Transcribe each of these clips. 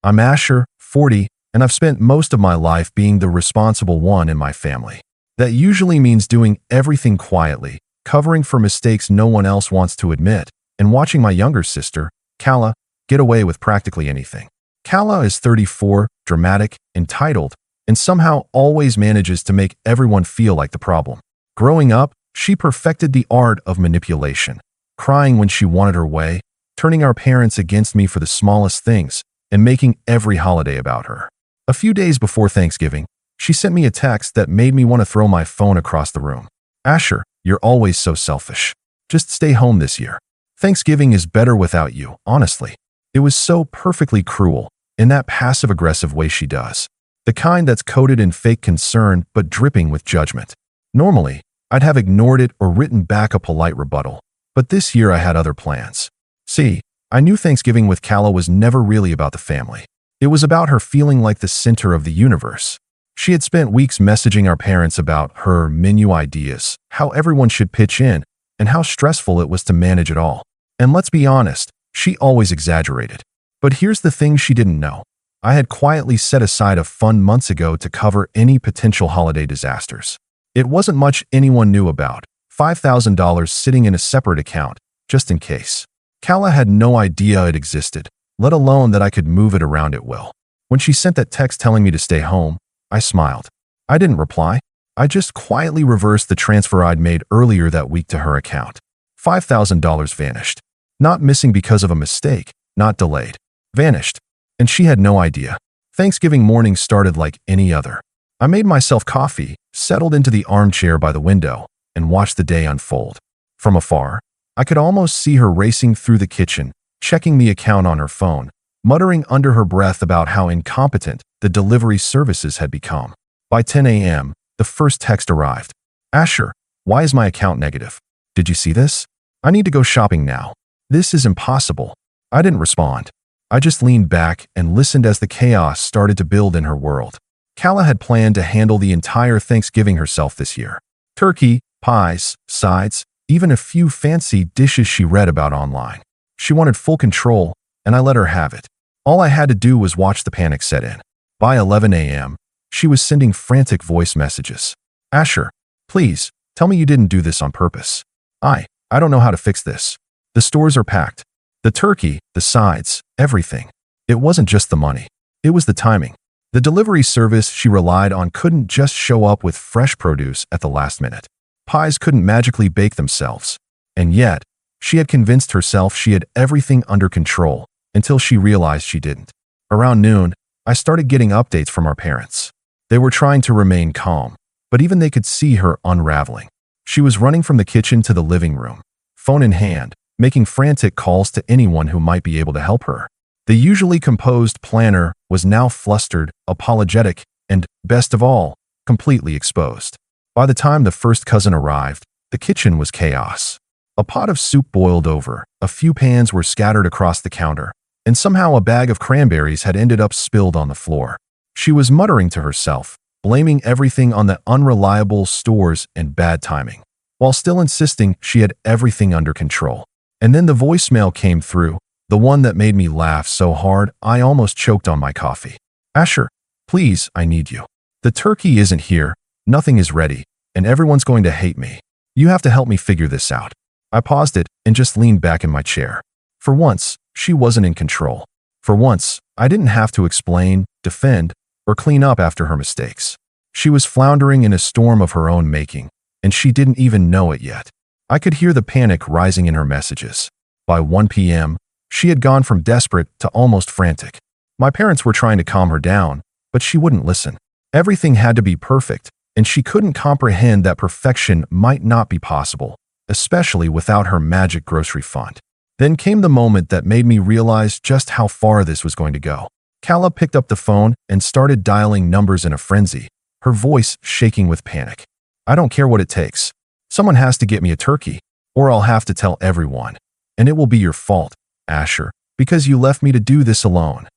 I'm Asher, 40, and I've spent most of my life being the responsible one in my family. That usually means doing everything quietly, covering for mistakes no one else wants to admit, and watching my younger sister, Kala, get away with practically anything. Kala is 34, dramatic, entitled, and somehow always manages to make everyone feel like the problem. Growing up, she perfected the art of manipulation, crying when she wanted her way, turning our parents against me for the smallest things, and making every holiday about her. A few days before Thanksgiving, she sent me a text that made me want to throw my phone across the room. Asher, you're always so selfish. Just stay home this year. Thanksgiving is better without you, honestly. It was so perfectly cruel, in that passive-aggressive way she does. The kind that's coated in fake concern but dripping with judgment. Normally, I'd have ignored it or written back a polite rebuttal, but this year I had other plans. See, I knew Thanksgiving with Kala was never really about the family. It was about her feeling like the center of the universe. She had spent weeks messaging our parents about her menu ideas, how everyone should pitch in, and how stressful it was to manage it all. And let's be honest, she always exaggerated. But here's the thing she didn't know. I had quietly set aside a fund months ago to cover any potential holiday disasters. It wasn't much anyone knew about, $5,000 sitting in a separate account, just in case. Kala had no idea it existed, let alone that I could move it around at will. When she sent that text telling me to stay home, I smiled. I didn't reply. I just quietly reversed the transfer I'd made earlier that week to her account. $5,000 vanished. Not missing because of a mistake, not delayed. Vanished. And she had no idea. Thanksgiving morning started like any other. I made myself coffee, settled into the armchair by the window, and watched the day unfold. From afar, I could almost see her racing through the kitchen, checking the account on her phone, muttering under her breath about how incompetent the delivery services had become. By 10 a.m., the first text arrived. Asher, why is my account negative? Did you see this? I need to go shopping now. This is impossible. I didn't respond. I just leaned back and listened as the chaos started to build in her world. Kala had planned to handle the entire Thanksgiving herself this year. Turkey, pies, sides, even a few fancy dishes she read about online. She wanted full control, and I let her have it. All I had to do was watch the panic set in. By 11 a.m., she was sending frantic voice messages. Asher, please, tell me you didn't do this on purpose. I don't know how to fix this. The stores are packed. The turkey, the sides, everything. It wasn't just the money. It was the timing. The delivery service she relied on couldn't just show up with fresh produce at the last minute. Pies couldn't magically bake themselves. And yet, she had convinced herself she had everything under control until she realized she didn't. Around noon, I started getting updates from our parents. They were trying to remain calm, but even they could see her unraveling. She was running from the kitchen to the living room, phone in hand, making frantic calls to anyone who might be able to help her. The usually composed planner was now flustered, apologetic, and, best of all, completely exposed. By the time the first cousin arrived, the kitchen was chaos. A pot of soup boiled over, a few pans were scattered across the counter, and somehow a bag of cranberries had ended up spilled on the floor. She was muttering to herself, blaming everything on the unreliable stores and bad timing, while still insisting she had everything under control. And then the voicemail came through, the one that made me laugh so hard I almost choked on my coffee. Asher, please, I need you. The turkey isn't here, nothing is ready, and everyone's going to hate me. You have to help me figure this out. I paused it and just leaned back in my chair. For once, she wasn't in control. For once, I didn't have to explain, defend, or clean up after her mistakes. She was floundering in a storm of her own making, and she didn't even know it yet. I could hear the panic rising in her messages. By 1 p.m., she had gone from desperate to almost frantic. My parents were trying to calm her down, but she wouldn't listen. Everything had to be perfect, and she couldn't comprehend that perfection might not be possible, especially without her magic grocery fund. Then came the moment that made me realize just how far this was going to go. Kala picked up the phone and started dialing numbers in a frenzy, her voice shaking with panic. I don't care what it takes. Someone has to get me a turkey, or I'll have to tell everyone. And it will be your fault, Asher, because you left me to do this alone.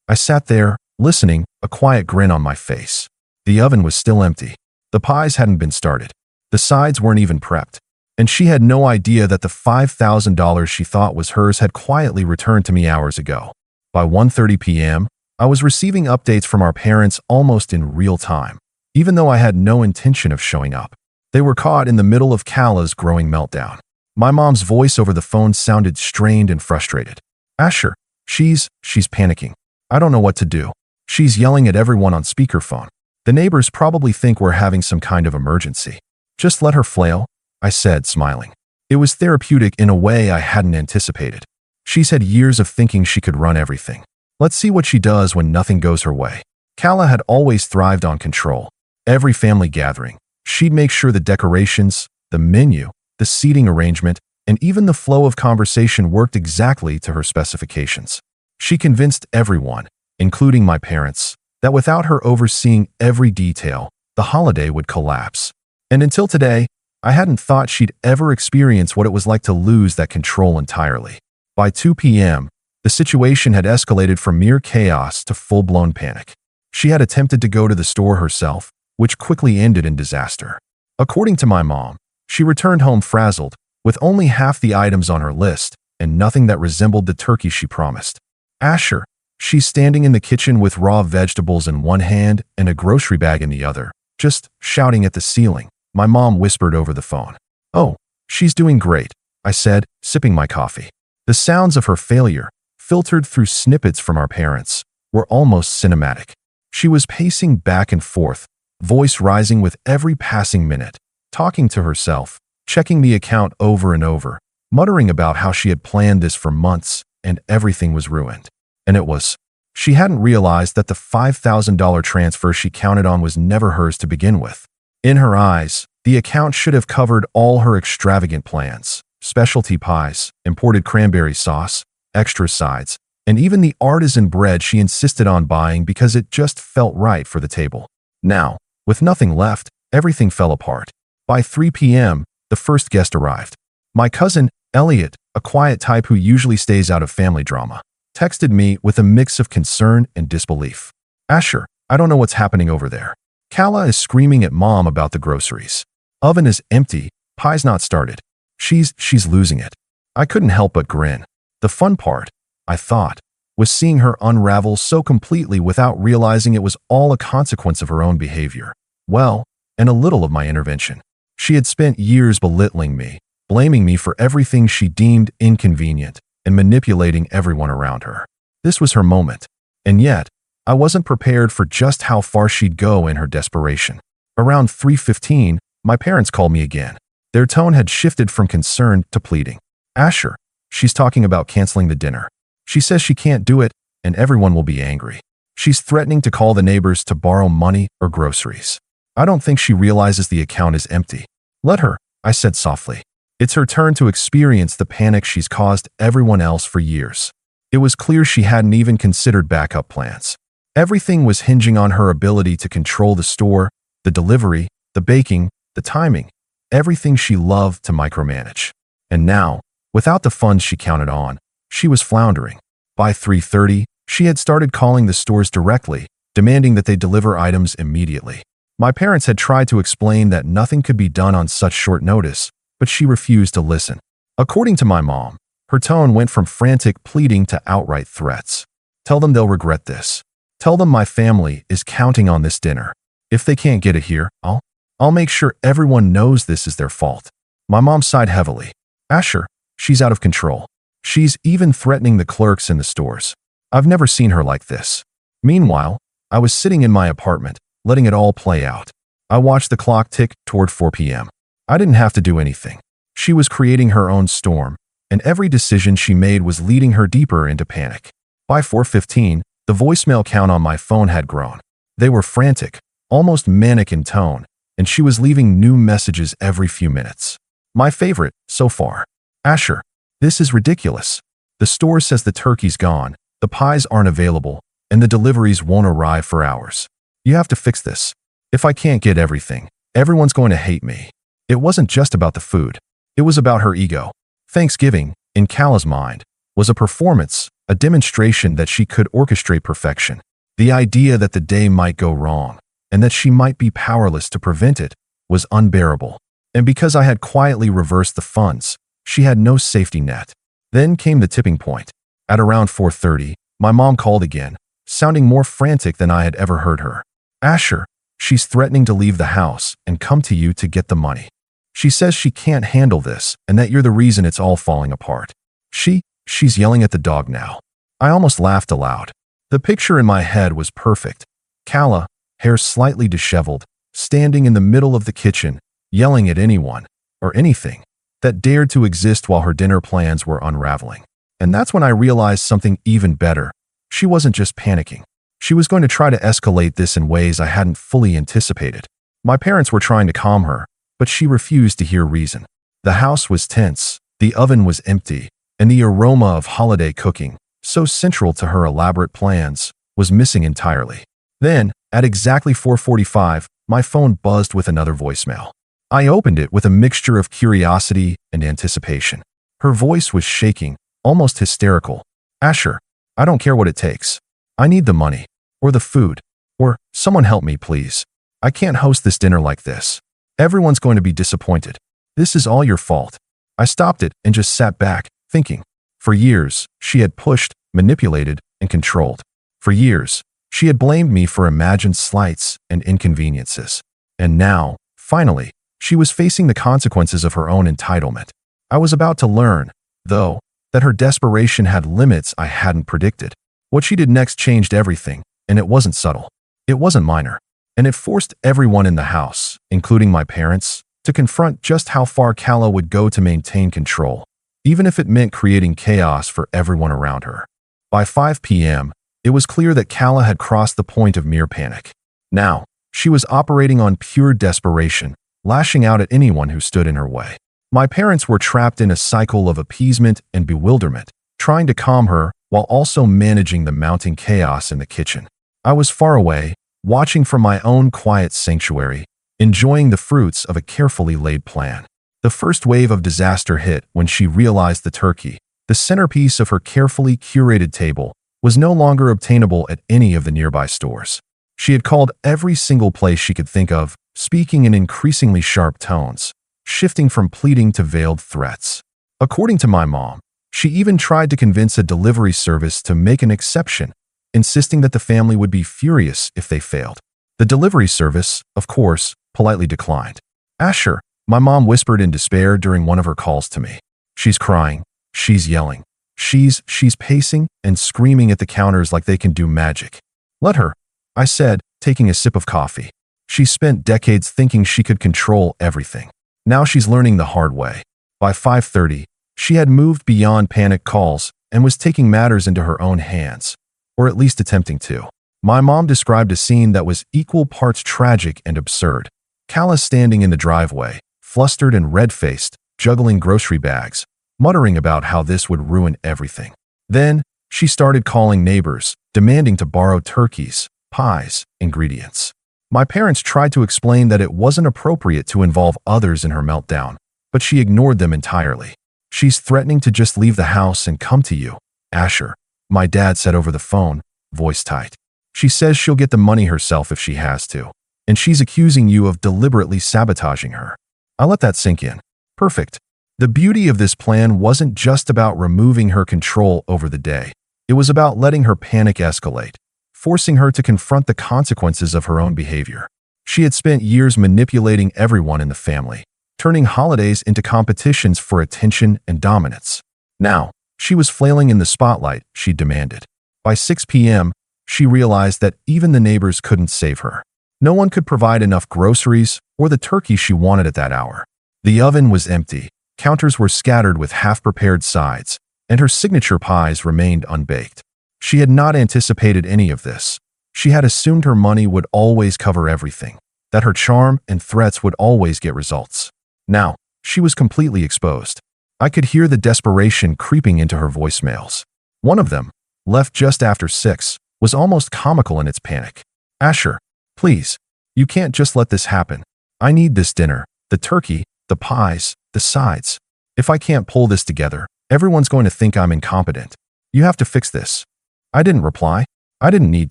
I sat there, listening, a quiet grin on my face. The oven was still empty. The pies hadn't been started. The sides weren't even prepped. And she had no idea that the $5,000 she thought was hers had quietly returned to me hours ago. By 1:30 p.m., I was receiving updates from our parents almost in real time, even though I had no intention of showing up. They were caught in the middle of Kala's growing meltdown. My mom's voice over the phone sounded strained and frustrated. Asher, she's panicking. I don't know what to do. She's yelling at everyone on speakerphone. The neighbors probably think we're having some kind of emergency. Just let her flail, I said, smiling. It was therapeutic in a way I hadn't anticipated. She's had years of thinking she could run everything. Let's see what she does when nothing goes her way. Kala had always thrived on control. Every family gathering, she'd make sure the decorations, the menu, the seating arrangement, and even the flow of conversation worked exactly to her specifications. She convinced everyone, including my parents, that without her overseeing every detail, the holiday would collapse. And until today, I hadn't thought she'd ever experience what it was like to lose that control entirely. By 2 p.m., the situation had escalated from mere chaos to full-blown panic. She had attempted to go to the store herself, which quickly ended in disaster. According to my mom, she returned home frazzled, with only half the items on her list and nothing that resembled the turkey she promised. Asher, she's standing in the kitchen with raw vegetables in one hand and a grocery bag in the other, just shouting at the ceiling. My mom whispered over the phone. Oh, she's doing great, I said, sipping my coffee. The sounds of her failure, filtered through snippets from our parents, were almost cinematic. She was pacing back and forth, voice rising with every passing minute, talking to herself, checking the account over and over, muttering about how she had planned this for months and everything was ruined. And it was. She hadn't realized that the $5,000 transfer she counted on was never hers to begin with. In her eyes, the account should have covered all her extravagant plans, specialty pies, imported cranberry sauce, extra sides, and even the artisan bread she insisted on buying because it just felt right for the table. Now, with nothing left, everything fell apart. By 3 p.m., the first guest arrived. My cousin, Elliot, a quiet type who usually stays out of family drama, texted me with a mix of concern and disbelief. Asher, I don't know what's happening over there. Kala is screaming at mom about the groceries. Oven is empty, pie's not started. She's losing it. I couldn't help but grin. The fun part, I thought, was seeing her unravel so completely without realizing it was all a consequence of her own behavior. Well, and a little of my intervention. She had spent years belittling me, blaming me for everything she deemed inconvenient, and manipulating everyone around her. This was her moment. And yet, I wasn't prepared for just how far she'd go in her desperation. Around 3:15, my parents called me again. Their tone had shifted from concern to pleading. Asher, she's talking about canceling the dinner. She says she can't do it, and everyone will be angry. She's threatening to call the neighbors to borrow money or groceries. I don't think she realizes the account is empty. Let her, I said softly. It's her turn to experience the panic she's caused everyone else for years. It was clear she hadn't even considered backup plans. Everything was hinging on her ability to control the store, the delivery, the baking, the timing, everything she loved to micromanage. And now, without the funds she counted on, she was floundering. By 3:30, she had started calling the stores directly, demanding that they deliver items immediately. My parents had tried to explain that nothing could be done on such short notice, but she refused to listen. According to my mom, her tone went from frantic pleading to outright threats. Tell them they'll regret this. Tell them my family is counting on this dinner. If they can't get it here, I'll make sure everyone knows this is their fault. My mom sighed heavily. Asher, she's out of control. She's even threatening the clerks in the stores. I've never seen her like this. Meanwhile, I was sitting in my apartment, letting it all play out. I watched the clock tick toward 4 p.m. I didn't have to do anything. She was creating her own storm, and every decision she made was leading her deeper into panic. By 4:15, the voicemail count on my phone had grown. They were frantic, almost manic in tone, and she was leaving new messages every few minutes. My favorite, so far. Asher, this is ridiculous. The store says the turkey's gone, the pies aren't available, and the deliveries won't arrive for hours. You have to fix this. If I can't get everything, everyone's going to hate me. It wasn't just about the food. It was about her ego. Thanksgiving, in Kala's mind, was a performance, a demonstration that she could orchestrate perfection. The idea that the day might go wrong, and that she might be powerless to prevent it, was unbearable. And because I had quietly reversed the funds, she had no safety net. Then came the tipping point. At around 4:30, my mom called again, sounding more frantic than I had ever heard her. Asher, she's threatening to leave the house and come to you to get the money. She says she can't handle this and that you're the reason it's all falling apart. She's yelling at the dog now. I almost laughed aloud. The picture in my head was perfect. Kala, hair slightly disheveled, standing in the middle of the kitchen, yelling at anyone, or anything, that dared to exist while her dinner plans were unraveling. And that's when I realized something even better. She wasn't just panicking. She was going to try to escalate this in ways I hadn't fully anticipated. My parents were trying to calm her, but she refused to hear reason. The house was tense, the oven was empty, and the aroma of holiday cooking, so central to her elaborate plans, was missing entirely. Then, at exactly 4:45, my phone buzzed with another voicemail. I opened it with a mixture of curiosity and anticipation. Her voice was shaking, almost hysterical. Asher, I don't care what it takes. I need the money, or the food, or someone help me, please. I can't host this dinner like this. Everyone's going to be disappointed. This is all your fault. I stopped it and just sat back, thinking. For years, she had pushed, manipulated, and controlled. For years, she had blamed me for imagined slights and inconveniences. And now, finally, she was facing the consequences of her own entitlement. I was about to learn, though, that her desperation had limits I hadn't predicted. What she did next changed everything, and it wasn't subtle. It wasn't minor. And it forced everyone in the house, including my parents, to confront just how far Kala would go to maintain control, even if it meant creating chaos for everyone around her. By 5 p.m., it was clear that Kala had crossed the point of mere panic. Now, she was operating on pure desperation, lashing out at anyone who stood in her way. My parents were trapped in a cycle of appeasement and bewilderment, trying to calm her while also managing the mounting chaos in the kitchen. I was far away, watching from my own quiet sanctuary, enjoying the fruits of a carefully laid plan. The first wave of disaster hit when she realized the turkey, the centerpiece of her carefully curated table, was no longer obtainable at any of the nearby stores. She had called every single place she could think of, speaking in increasingly sharp tones, shifting from pleading to veiled threats. According to my mom, she even tried to convince a delivery service to make an exception, insisting that the family would be furious if they failed. The delivery service, of course, politely declined. Asher, my mom whispered in despair during one of her calls to me. She's crying. She's yelling. She's pacing and screaming at the counters like they can do magic. Let her, I said, taking a sip of coffee. She spent decades thinking she could control everything. Now she's learning the hard way. By 5:30, she had moved beyond panic calls and was taking matters into her own hands, or at least attempting to. My mom described a scene that was equal parts tragic and absurd. Kala standing in the driveway, flustered and red-faced, juggling grocery bags, muttering about how this would ruin everything. Then, she started calling neighbors, demanding to borrow turkeys, pies, ingredients. My parents tried to explain that it wasn't appropriate to involve others in her meltdown, but she ignored them entirely. She's threatening to just leave the house and come to you, Asher, my dad said over the phone, voice tight. She says she'll get the money herself if she has to, and she's accusing you of deliberately sabotaging her. I let that sink in. Perfect. The beauty of this plan wasn't just about removing her control over the day. It was about letting her panic escalate, forcing her to confront the consequences of her own behavior. She had spent years manipulating everyone in the family, turning holidays into competitions for attention and dominance. Now, she was flailing in the spotlight she demanded. By 6 p.m., she realized that even the neighbors couldn't save her. No one could provide enough groceries or the turkey she wanted at that hour. The oven was empty, counters were scattered with half-prepared sides, and her signature pies remained unbaked. She had not anticipated any of this. She had assumed her money would always cover everything, that her charm and threats would always get results. Now, she was completely exposed. I could hear the desperation creeping into her voicemails. One of them, left just after 6, was almost comical in its panic. Asher, please, you can't just let this happen. I need this dinner, the turkey, the pies, the sides. If I can't pull this together, everyone's going to think I'm incompetent. You have to fix this. I didn't reply. I didn't need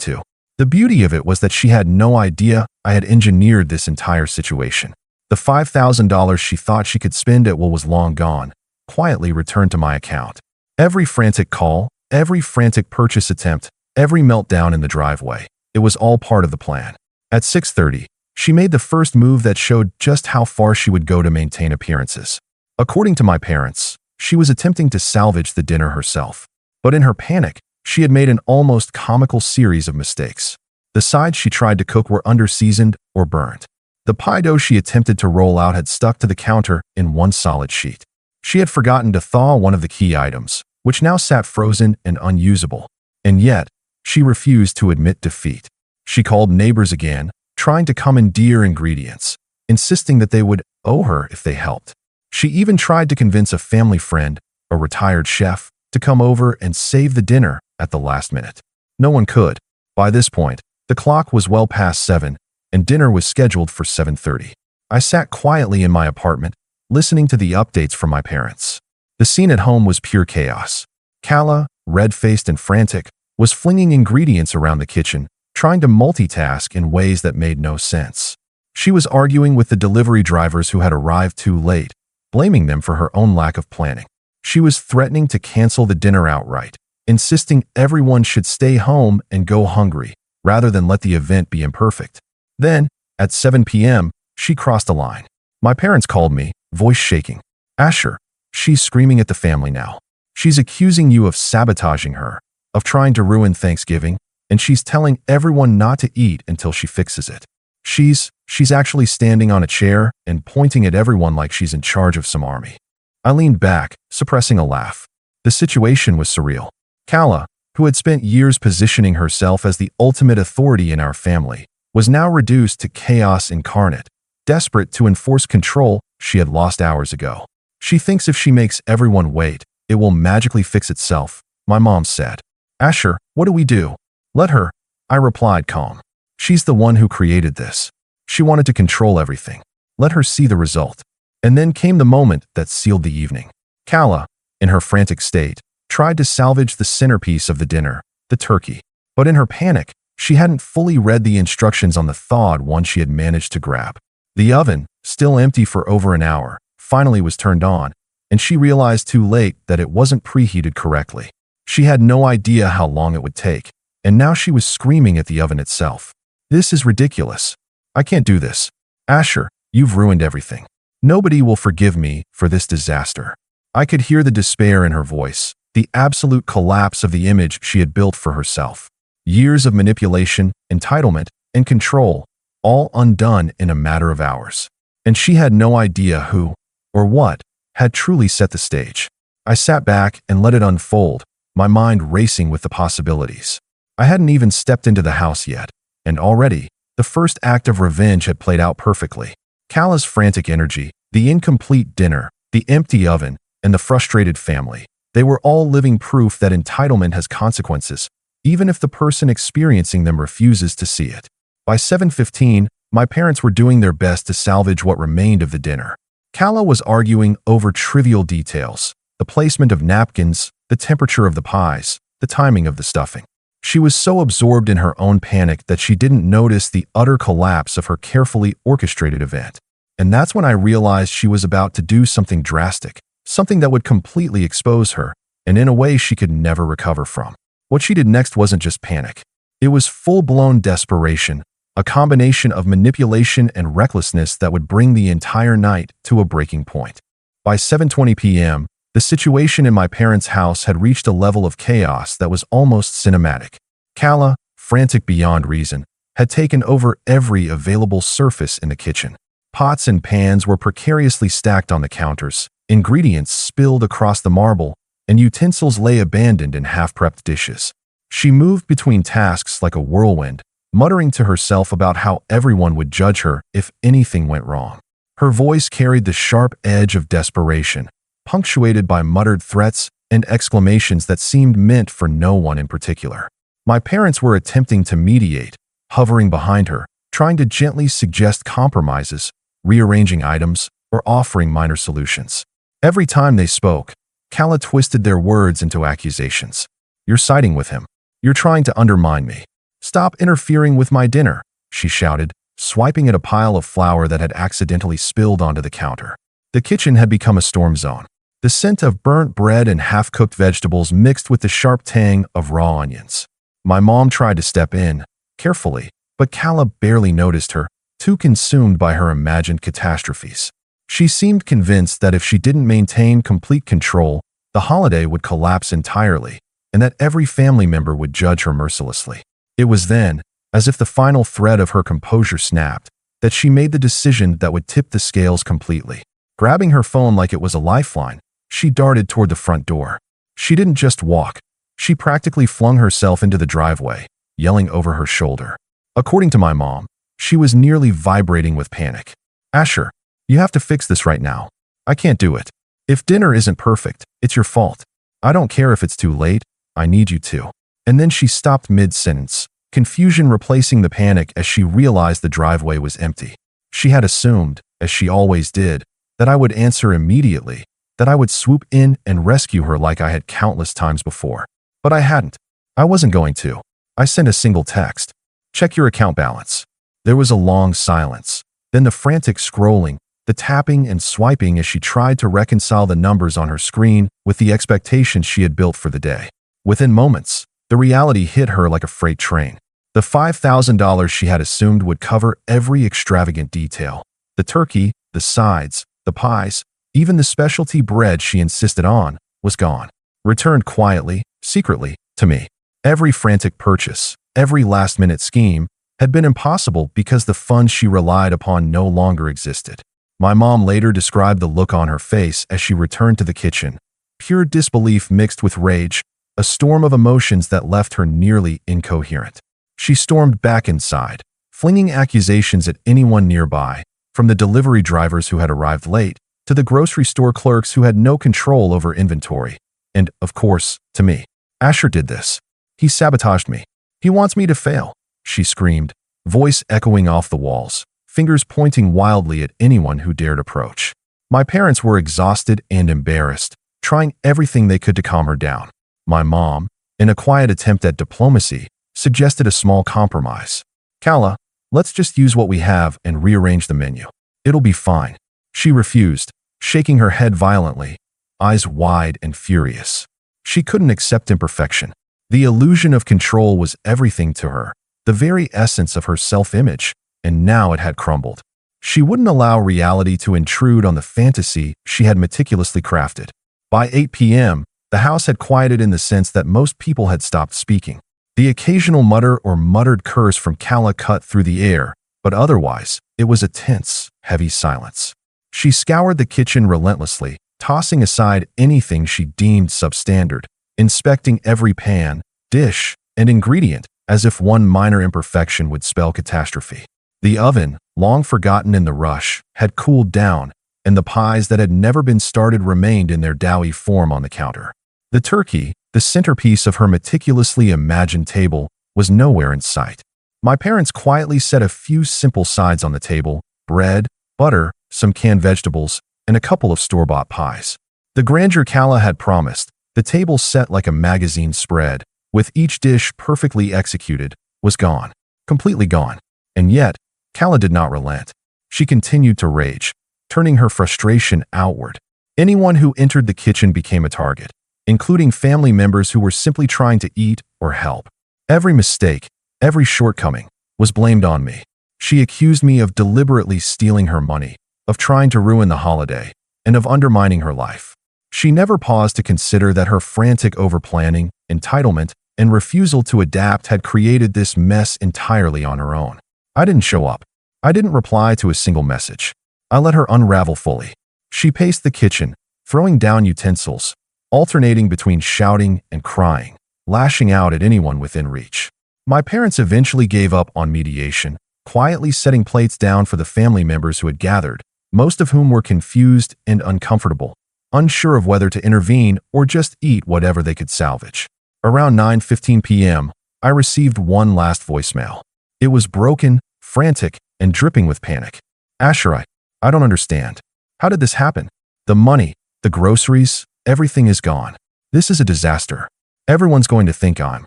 to. The beauty of it was that she had no idea I had engineered this entire situation. The $5,000 she thought she could spend at Will was long gone, quietly returned to my account. Every frantic call, every frantic purchase attempt, every meltdown in the driveway. It was all part of the plan. At 6:30, she made the first move that showed just how far she would go to maintain appearances. According to my parents, she was attempting to salvage the dinner herself. But in her panic, she had made an almost comical series of mistakes. The sides she tried to cook were under-seasoned or burnt. The pie dough she attempted to roll out had stuck to the counter in one solid sheet. She had forgotten to thaw one of the key items, which now sat frozen and unusable. And yet, she refused to admit defeat. She called neighbors again, trying to commandeer ingredients, insisting that they would owe her if they helped. She even tried to convince a family friend, a retired chef, to come over and save the dinner at the last minute. No one could. By this point, the clock was well past 7, and dinner was scheduled for 7:30. I sat quietly in my apartment, listening to the updates from my parents. The scene at home was pure chaos. Kala, red-faced and frantic, was flinging ingredients around the kitchen, trying to multitask in ways that made no sense. She was arguing with the delivery drivers who had arrived too late, blaming them for her own lack of planning. She was threatening to cancel the dinner outright, insisting everyone should stay home and go hungry, rather than let the event be imperfect. Then, at 7 p.m., she crossed a line. My parents called me, voice shaking. "Asher, she's screaming at the family now. She's accusing you of sabotaging her, of trying to ruin Thanksgiving, and she's telling everyone not to eat until she fixes it. She's actually standing on a chair and pointing at everyone like she's in charge of some army." I leaned back, suppressing a laugh. The situation was surreal. Kala, who had spent years positioning herself as the ultimate authority in our family, was now reduced to chaos incarnate, desperate to enforce control she had lost hours ago. "She thinks if she makes everyone wait, it will magically fix itself," my mom said. "Asher, what do we do?" "Let her," I replied calm. "She's the one who created this. She wanted to control everything. Let her see the result." And then came the moment that sealed the evening. Kala, in her frantic state, tried to salvage the centerpiece of the dinner, the turkey. But in her panic, she hadn't fully read the instructions on the thawed one she had managed to grab. The oven, still empty for over an hour, finally was turned on, and she realized too late that it wasn't preheated correctly. She had no idea how long it would take, and now she was screaming at the oven itself. "This is ridiculous. I can't do this. Asher, you've ruined everything. Nobody will forgive me for this disaster." I could hear the despair in her voice, the absolute collapse of the image she had built for herself. Years of manipulation, entitlement, and control, all undone in a matter of hours. And she had no idea who, or what, had truly set the stage. I sat back and let it unfold, my mind racing with the possibilities. I hadn't even stepped into the house yet, and already, the first act of revenge had played out perfectly. Kala's frantic energy, the incomplete dinner, the empty oven, and the frustrated family, they were all living proof that entitlement has consequences, even if the person experiencing them refuses to see it. By 7:15, my parents were doing their best to salvage what remained of the dinner. Kala was arguing over trivial details, the placement of napkins, the temperature of the pies, the timing of the stuffing. She was so absorbed in her own panic that she didn't notice the utter collapse of her carefully orchestrated event. And that's when I realized she was about to do something drastic, something that would completely expose her, and in a way she could never recover from. What she did next wasn't just panic. It was full-blown desperation, a combination of manipulation and recklessness that would bring the entire night to a breaking point. By 7:20 p.m., the situation in my parents' house had reached a level of chaos that was almost cinematic. Kala, frantic beyond reason, had taken over every available surface in the kitchen. Pots and pans were precariously stacked on the counters, ingredients spilled across the marble, and utensils lay abandoned in half-prepped dishes. She moved between tasks like a whirlwind, muttering to herself about how everyone would judge her if anything went wrong. Her voice carried the sharp edge of desperation, punctuated by muttered threats and exclamations that seemed meant for no one in particular. My parents were attempting to mediate, hovering behind her, trying to gently suggest compromises, rearranging items, or offering minor solutions. Every time they spoke, Kala twisted their words into accusations. "You're siding with him. You're trying to undermine me. Stop interfering with my dinner," she shouted, swiping at a pile of flour that had accidentally spilled onto the counter. The kitchen had become a storm zone. The scent of burnt bread and half-cooked vegetables mixed with the sharp tang of raw onions. My mom tried to step in, carefully, but Calla barely noticed her, too consumed by her imagined catastrophes. She seemed convinced that if she didn't maintain complete control, the holiday would collapse entirely, and that every family member would judge her mercilessly. It was then, as if the final thread of her composure snapped, that she made the decision that would tip the scales completely. Grabbing her phone like it was a lifeline, she darted toward the front door. She didn't just walk. She practically flung herself into the driveway, yelling over her shoulder. According to my mom, she was nearly vibrating with panic. "Asher, you have to fix this right now. I can't do it. If dinner isn't perfect, it's your fault. I don't care if it's too late. I need you to." And then she stopped mid-sentence, confusion replacing the panic as she realized the driveway was empty. She had assumed, as she always did, that I would answer immediately, that I would swoop in and rescue her like I had countless times before. But I hadn't. I wasn't going to. I sent a single text. "Check your account balance." There was a long silence, then the frantic scrolling, the tapping and swiping as she tried to reconcile the numbers on her screen with the expectations she had built for the day. Within moments, the reality hit her like a freight train. The $5,000 she had assumed would cover every extravagant detail. The turkey, the sides, the pies, even the specialty bread she insisted on, was gone. Returned quietly, secretly, to me. Every frantic purchase, every last-minute scheme, had been impossible because the funds she relied upon no longer existed. My mom later described the look on her face as she returned to the kitchen. Pure disbelief mixed with rage, a storm of emotions that left her nearly incoherent. She stormed back inside, flinging accusations at anyone nearby, from the delivery drivers who had arrived late to the grocery store clerks who had no control over inventory. And, of course, to me. "Asher did this. He sabotaged me. He wants me to fail," she screamed, voice echoing off the walls, fingers pointing wildly at anyone who dared approach. My parents were exhausted and embarrassed, trying everything they could to calm her down. My mom, in a quiet attempt at diplomacy, suggested a small compromise. "Calla, let's just use what we have and rearrange the menu. It'll be fine." She refused, shaking her head violently, eyes wide and furious. She couldn't accept imperfection. The illusion of control was everything to her, the very essence of her self-image, and now it had crumbled. She wouldn't allow reality to intrude on the fantasy she had meticulously crafted. By 8 p.m., the house had quieted in the sense that most people had stopped speaking. The occasional mutter or muttered curse from Calla cut through the air, but otherwise, it was a tense, heavy silence. She scoured the kitchen relentlessly, tossing aside anything she deemed substandard, inspecting every pan, dish, and ingredient as if one minor imperfection would spell catastrophe. The oven, long forgotten in the rush, had cooled down, and the pies that had never been started remained in their doughy form on the counter. The turkey, the centerpiece of her meticulously imagined table, was nowhere in sight. My parents quietly set a few simple sides on the table: bread, butter, some canned vegetables, and a couple of store-bought pies. The grandeur Calla had promised, the table set like a magazine spread, with each dish perfectly executed, was gone. Completely gone. And yet, Calla did not relent. She continued to rage, turning her frustration outward. Anyone who entered the kitchen became a target, including family members who were simply trying to eat or help. Every mistake, every shortcoming, was blamed on me. She accused me of deliberately stealing her money, of trying to ruin the holiday, and of undermining her life. She never paused to consider that her frantic overplanning, entitlement, and refusal to adapt had created this mess entirely on her own. I didn't show up. I didn't reply to a single message. I let her unravel fully. She paced the kitchen, throwing down utensils, alternating between shouting and crying, lashing out at anyone within reach. My parents eventually gave up on mediation, quietly setting plates down for the family members who had gathered, most of whom were confused and uncomfortable, unsure of whether to intervene or just eat whatever they could salvage. Around 9:15 p.m., I received one last voicemail. It was broken, frantic, and dripping with panic. "Asher, I don't understand. How did this happen? The money, the groceries, everything is gone. This is a disaster. Everyone's going to think I'm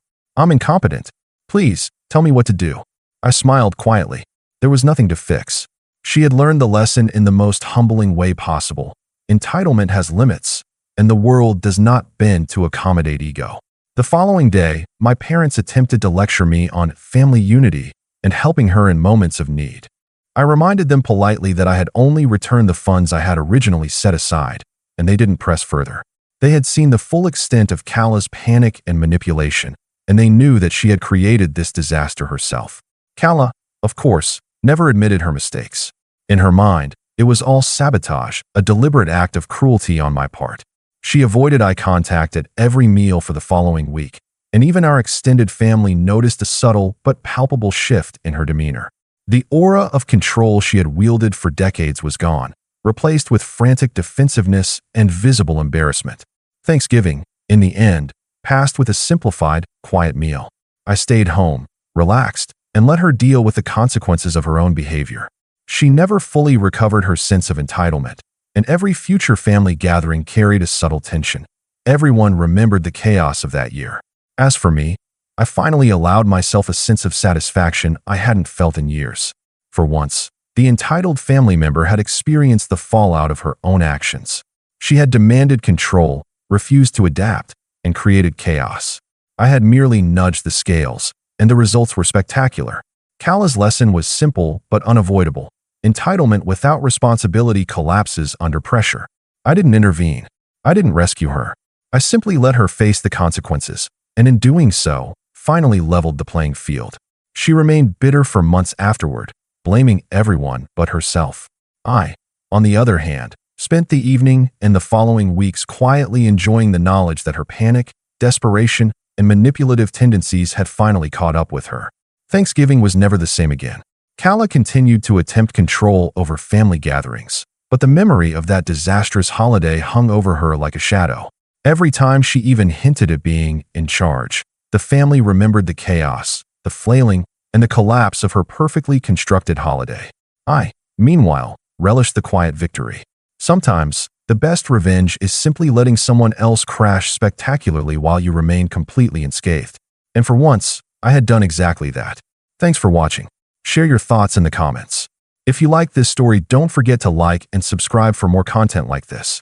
incompetent. Please, tell me what to do." I smiled quietly. There was nothing to fix. She had learned the lesson in the most humbling way possible. Entitlement has limits, and the world does not bend to accommodate ego. The following day, my parents attempted to lecture me on family unity and helping her in moments of need. I reminded them politely that I had only returned the funds I had originally set aside, and they didn't press further. They had seen the full extent of Kala's panic and manipulation, and they knew that she had created this disaster herself. Kala, of course, never admitted her mistakes. In her mind, it was all sabotage, a deliberate act of cruelty on my part. She avoided eye contact at every meal for the following week, and even our extended family noticed a subtle but palpable shift in her demeanor. The aura of control she had wielded for decades was gone, replaced with frantic defensiveness and visible embarrassment. Thanksgiving, in the end, passed with a simplified, quiet meal. I stayed home, relaxed, and let her deal with the consequences of her own behavior. She never fully recovered her sense of entitlement, and every future family gathering carried a subtle tension. Everyone remembered the chaos of that year. As for me, I finally allowed myself a sense of satisfaction I hadn't felt in years. For once, the entitled family member had experienced the fallout of her own actions. She had demanded control, refused to adapt, and created chaos. I had merely nudged the scales, and the results were spectacular. Kala's lesson was simple but unavoidable. Entitlement without responsibility collapses under pressure. I didn't intervene. I didn't rescue her. I simply let her face the consequences, and in doing so, finally leveled the playing field. She remained bitter for months afterward, blaming everyone but herself. I, on the other hand, spent the evening and the following weeks quietly enjoying the knowledge that her panic, desperation, and manipulative tendencies had finally caught up with her. Thanksgiving was never the same again. Kala continued to attempt control over family gatherings, but the memory of that disastrous holiday hung over her like a shadow. Every time she even hinted at being in charge, the family remembered the chaos, the flailing, and the collapse of her perfectly constructed holiday. I, meanwhile, relished the quiet victory. Sometimes, the best revenge is simply letting someone else crash spectacularly while you remain completely unscathed. And for once, I had done exactly that. Thanks for watching. Share your thoughts in the comments. If you like this story, don't forget to like and subscribe for more content like this.